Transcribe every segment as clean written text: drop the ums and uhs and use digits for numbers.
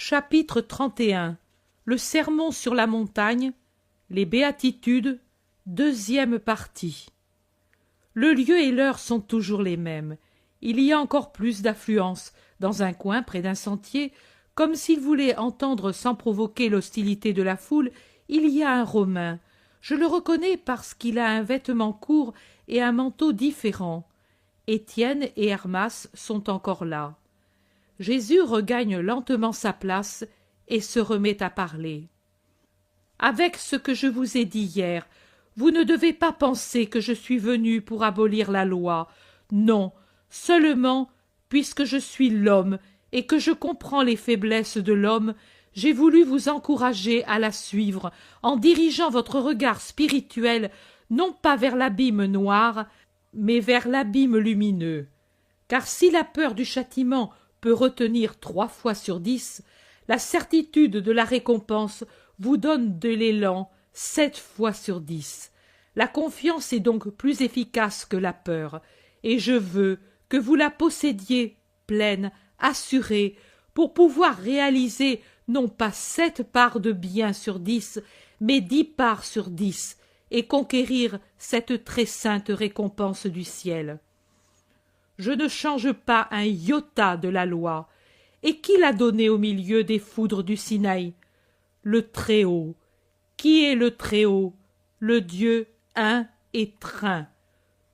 Chapitre 31. Le sermon sur la montagne, les béatitudes, deuxième partie. Le lieu et l'heure sont toujours les mêmes. Il y a encore plus d'affluence. Dans un coin, près d'un sentier, comme s'il voulait entendre sans provoquer l'hostilité de la foule, il y a un Romain. Je le reconnais parce qu'il a un vêtement court et un manteau différent. Étienne et Hermas sont encore là. Jésus regagne lentement sa place et se remet à parler. Avec ce que je vous ai dit hier, vous ne devez pas penser que je suis venu pour abolir la loi. Non, seulement, puisque je suis l'homme et que je comprends les faiblesses de l'homme, j'ai voulu vous encourager à la suivre en dirigeant votre regard spirituel non pas vers l'abîme noir, mais vers l'abîme lumineux. Car si la peur du châtiment peut retenir 3 fois sur 10, la certitude de la récompense vous donne de l'élan 7 fois sur 10. La confiance est donc plus efficace que la peur, et je veux que vous la possédiez pleine, assurée, pour pouvoir réaliser non pas 7 parts de bien sur 10, mais 10 parts sur 10, et conquérir cette très sainte récompense du ciel. Je ne change pas un iota de la loi. Et qui l'a donnée au milieu des foudres du Sinaï? Le Très-Haut. Qui est le Très-Haut? Le Dieu un et trin.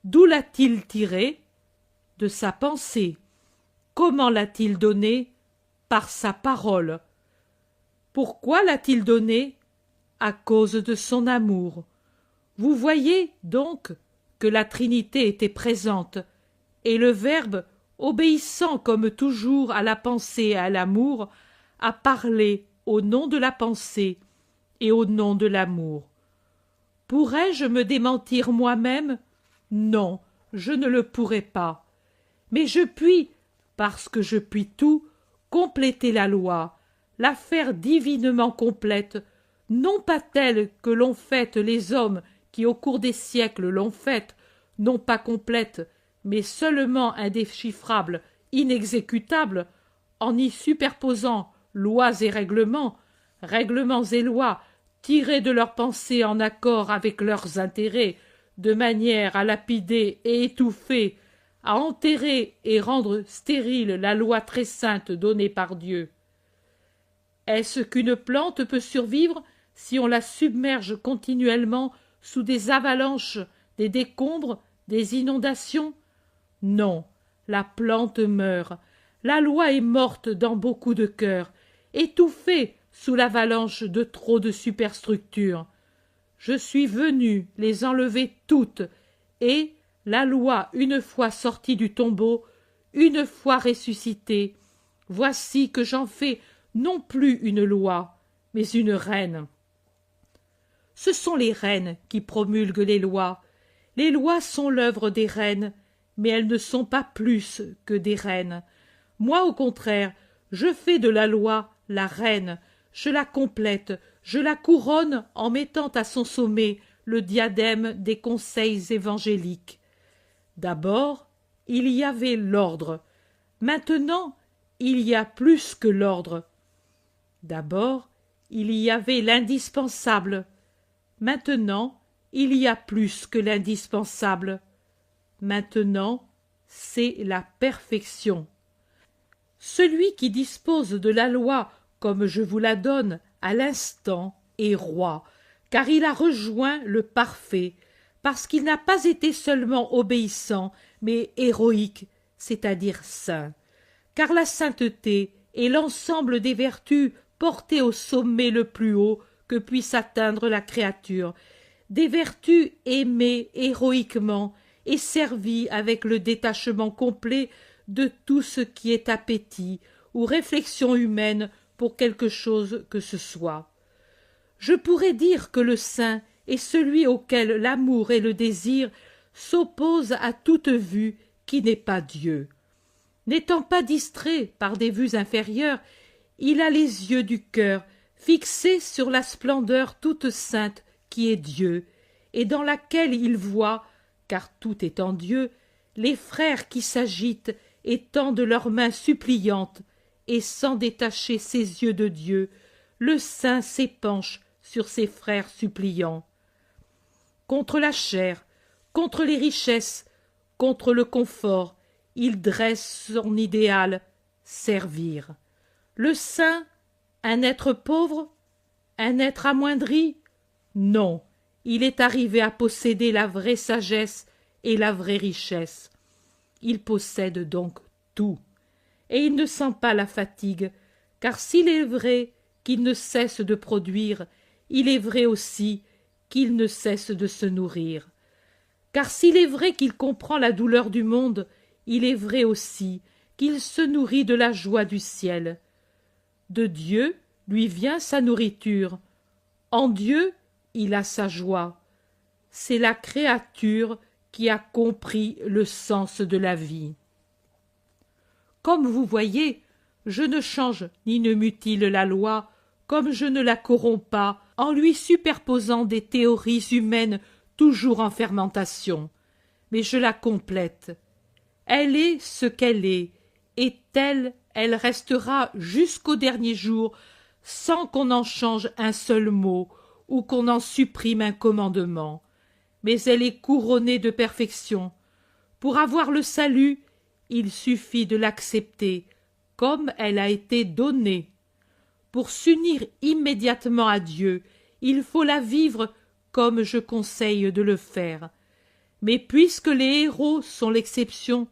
D'où l'a-t-il tirée? De sa pensée. Comment l'a-t-il donnée? Par sa parole. Pourquoi l'a-t-il donnée? À cause de son amour. Vous voyez donc que la Trinité était présente, et le Verbe, obéissant comme toujours à la pensée et à l'amour, a parlé au nom de la pensée et au nom de l'amour. Pourrais-je me démentir moi-même? Non, je ne le pourrais pas. Mais je puis, parce que je puis tout, compléter la loi, la faire divinement complète, non pas telle que l'ont faite les hommes qui au cours des siècles l'ont faite, non pas complète, mais seulement indéchiffrable, inexécutable, en y superposant lois et règlements et lois tirés de leurs pensées en accord avec leurs intérêts, de manière à lapider et étouffer, à enterrer et rendre stérile la loi très sainte donnée par Dieu. Est-ce qu'une plante peut survivre si on la submerge continuellement sous des avalanches, des décombres, des inondations? Non, la plante meurt. La loi est morte dans beaucoup de cœurs, étouffée sous l'avalanche de trop de superstructures. Je suis venu les enlever toutes, et, la loi une fois sortie du tombeau, une fois ressuscitée, voici que j'en fais non plus une loi, mais une reine. Ce sont les reines qui promulguent les lois. Les lois sont l'œuvre des reines, mais elles ne sont pas plus que des reines. Moi, au contraire, je fais de la loi la reine, je la complète, je la couronne en mettant à son sommet le diadème des conseils évangéliques. D'abord, il y avait l'ordre. Maintenant, il y a plus que l'ordre. D'abord, il y avait l'indispensable. Maintenant, il y a plus que l'indispensable. Maintenant, c'est la perfection. Celui qui dispose de la loi comme je vous la donne à l'instant est roi, car il a rejoint le parfait, parce qu'il n'a pas été seulement obéissant, mais héroïque, c'est-à-dire saint. Car la sainteté est l'ensemble des vertus portées au sommet le plus haut que puisse atteindre la créature, des vertus aimées héroïquement et servies avec le détachement complet de tout ce qui est appétit ou réflexion humaine pour quelque chose que ce soit. Je pourrais dire que le saint est celui auquel l'amour et le désir s'opposent à toute vue qui n'est pas Dieu. N'étant pas distrait par des vues inférieures, il a les yeux du cœur fixés sur la splendeur toute sainte qui est Dieu, et dans laquelle il voit, car tout est en Dieu, les frères qui s'agitent et tendent leurs mains suppliantes, et sans détacher ses yeux de Dieu, le saint s'épanche sur ses frères suppliants. Contre la chair, contre les richesses, contre le confort, il dresse son idéal, servir. Le saint, un être pauvre, un être amoindri? Non, il est arrivé à posséder la vraie sagesse et la vraie richesse. Il possède donc tout, et il ne sent pas la fatigue, car s'il est vrai qu'il ne cesse de produire, il est vrai aussi qu'il ne cesse de se nourrir. Car s'il est vrai qu'il comprend la douleur du monde, il est vrai aussi qu'il se nourrit de la joie du ciel. De Dieu lui vient sa nourriture. En Dieu, il a sa joie. C'est la créature qui a compris le sens de la vie. Comme vous voyez, je ne change ni ne mutile la loi, comme je ne la corromps pas en lui superposant des théories humaines toujours en fermentation, mais je la complète. Elle est ce qu'elle est, et telle elle restera jusqu'au dernier jour, sans qu'on en change un seul mot ou qu'on en supprime un commandement. Mais elle est couronnée de perfection. Pour avoir le salut, il suffit de l'accepter comme elle a été donnée. Pour s'unir immédiatement à Dieu, il faut la vivre comme je conseille de le faire. Mais puisque les héros sont l'exception,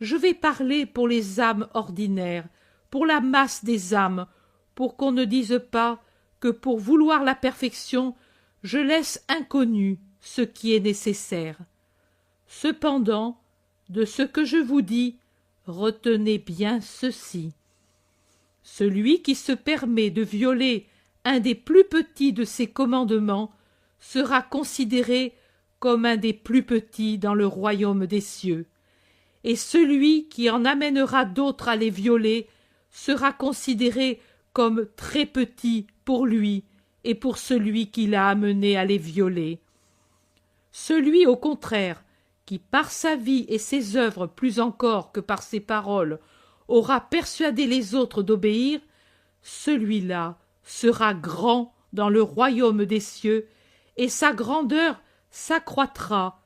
je vais parler pour les âmes ordinaires, pour la masse des âmes, pour qu'on ne dise pas que pour vouloir la perfection, je laisse inconnu ce qui est nécessaire. Cependant, de ce que je vous dis, retenez bien ceci. Celui qui se permet de violer un des plus petits de ces commandements sera considéré comme un des plus petits dans le royaume des cieux. Et celui qui en amènera d'autres à les violer sera considéré comme très petit pour lui et pour celui qui l'a amené à les violer. Celui, au contraire, qui par sa vie et ses œuvres plus encore que par ses paroles aura persuadé les autres d'obéir, celui-là sera grand dans le royaume des cieux, et sa grandeur s'accroîtra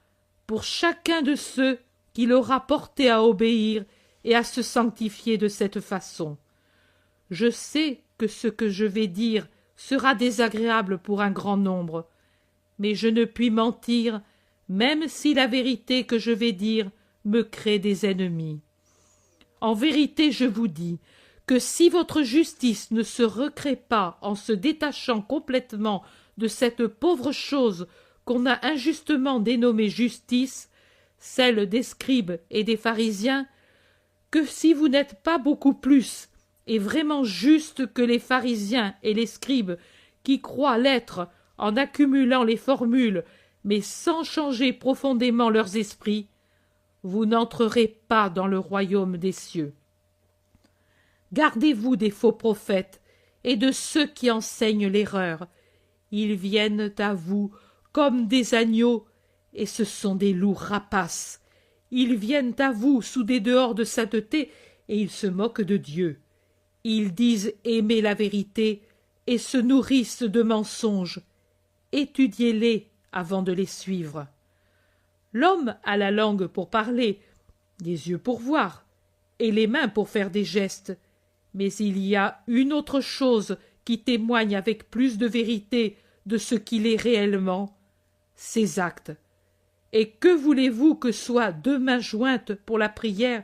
pour chacun de ceux qui l'aura porté à obéir et à se sanctifier de cette façon. Je sais que ce que je vais dire sera désagréable pour un grand nombre, mais je ne puis mentir, même si la vérité que je vais dire me crée des ennemis. En vérité, je vous dis que si votre justice ne se recrée pas en se détachant complètement de cette pauvre chose qu'on a injustement dénommée justice, celle des scribes et des pharisiens, que si vous n'êtes pas beaucoup plus et vraiment juste que les pharisiens et les scribes qui croient l'être en accumulant les formules mais sans changer profondément leurs esprits, vous n'entrerez pas dans le royaume des cieux. Gardez-vous des faux prophètes et de ceux qui enseignent l'erreur. Ils viennent à vous comme des agneaux, et ce sont des loups rapaces. Ils viennent à vous sous des dehors de sainteté, et ils se moquent de Dieu. Ils disent aimer la vérité, et se nourrissent de mensonges. Étudiez-les avant de les suivre. L'homme a la langue pour parler, les yeux pour voir, et les mains pour faire des gestes, mais il y a une autre chose qui témoigne avec plus de vérité de ce qu'il est réellement, ses actes. Et que voulez-vous que soient deux mains jointes pour la prière,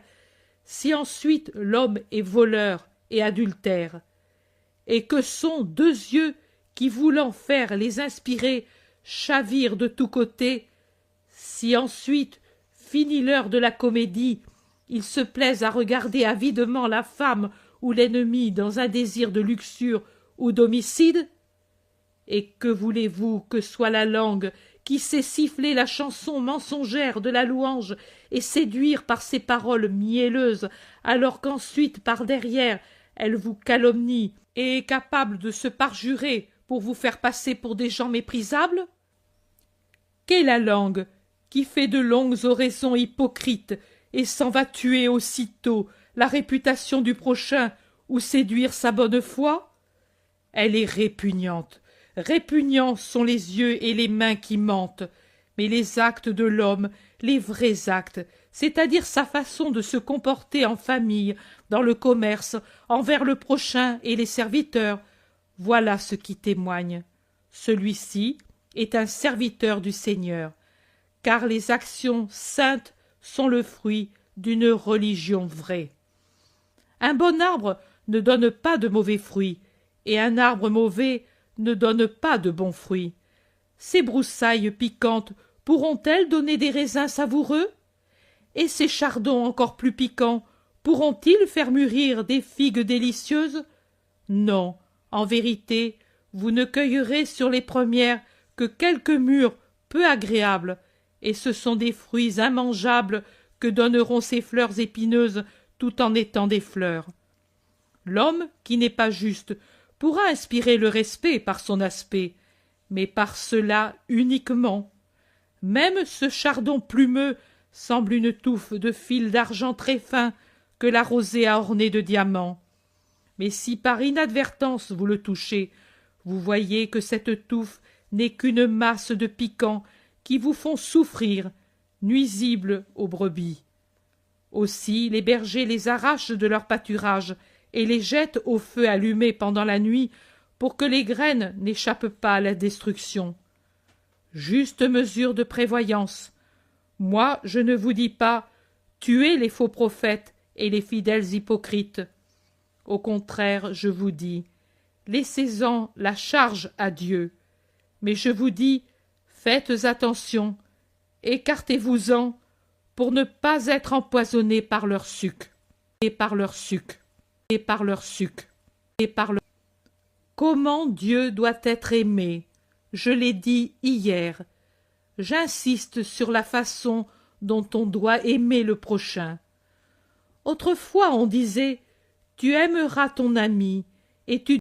si ensuite l'homme est voleur et adultère? Et que sont deux yeux qui, voulant faire les inspirer, chavirent de tous côtés, si ensuite, finie l'heure de la comédie, ils se plaisent à regarder avidement la femme ou l'ennemi dans un désir de luxure ou d'homicide? Et que voulez-vous que soit la langue qui sait siffler la chanson mensongère de la louange et séduire par ses paroles mielleuses, alors qu'ensuite, par derrière, elle vous calomnie et est capable de se parjurer pour vous faire passer pour des gens méprisables? Qu'est la langue qui fait de longues oraisons hypocrites et s'en va tuer aussitôt la réputation du prochain ou séduire sa bonne foi? Elle est répugnante. Répugnants sont les yeux et les mains qui mentent, mais les actes de l'homme, les vrais actes, c'est-à-dire sa façon de se comporter en famille, dans le commerce, envers le prochain et les serviteurs, voilà ce qui témoigne. Celui-ci est un serviteur du Seigneur, car les actions saintes sont le fruit d'une religion vraie. Un bon arbre ne donne pas de mauvais fruits, et un arbre mauvais ne donne pas de bons fruits. Ces broussailles piquantes pourront-elles donner des raisins savoureux? Et ces chardons encore plus piquants pourront-ils faire mûrir des figues délicieuses? Non, en vérité, vous ne cueillerez sur les premières que quelques mûres peu agréables, et ce sont des fruits immangeables que donneront ces fleurs épineuses tout en étant des fleurs. L'homme qui n'est pas juste pourra inspirer le respect par son aspect, mais par cela uniquement. Même ce chardon plumeux semble une touffe de fil d'argent très fin que la rosée a orné de diamants. Mais si par inadvertance vous le touchez, vous voyez que cette touffe n'est qu'une masse de piquants qui vous font souffrir, nuisibles aux brebis. Aussi les bergers les arrachent de leur pâturage et les jettent au feu allumé pendant la nuit pour que les graines n'échappent pas à la destruction. Juste mesure de prévoyance. Moi, je ne vous dis pas « tuez les faux prophètes et les fidèles hypocrites ». Au contraire, je vous dis « laissez-en la charge à Dieu ». Mais je vous dis « faites attention, écartez-vous-en pour ne pas être empoisonnés par leur suc, et par leur suc, et par leur suc, et par leur... » Comment Dieu doit être aimé, je l'ai dit hier. J'insiste sur la façon dont on doit aimer le prochain. Autrefois on disait « tu aimeras ton ami et tu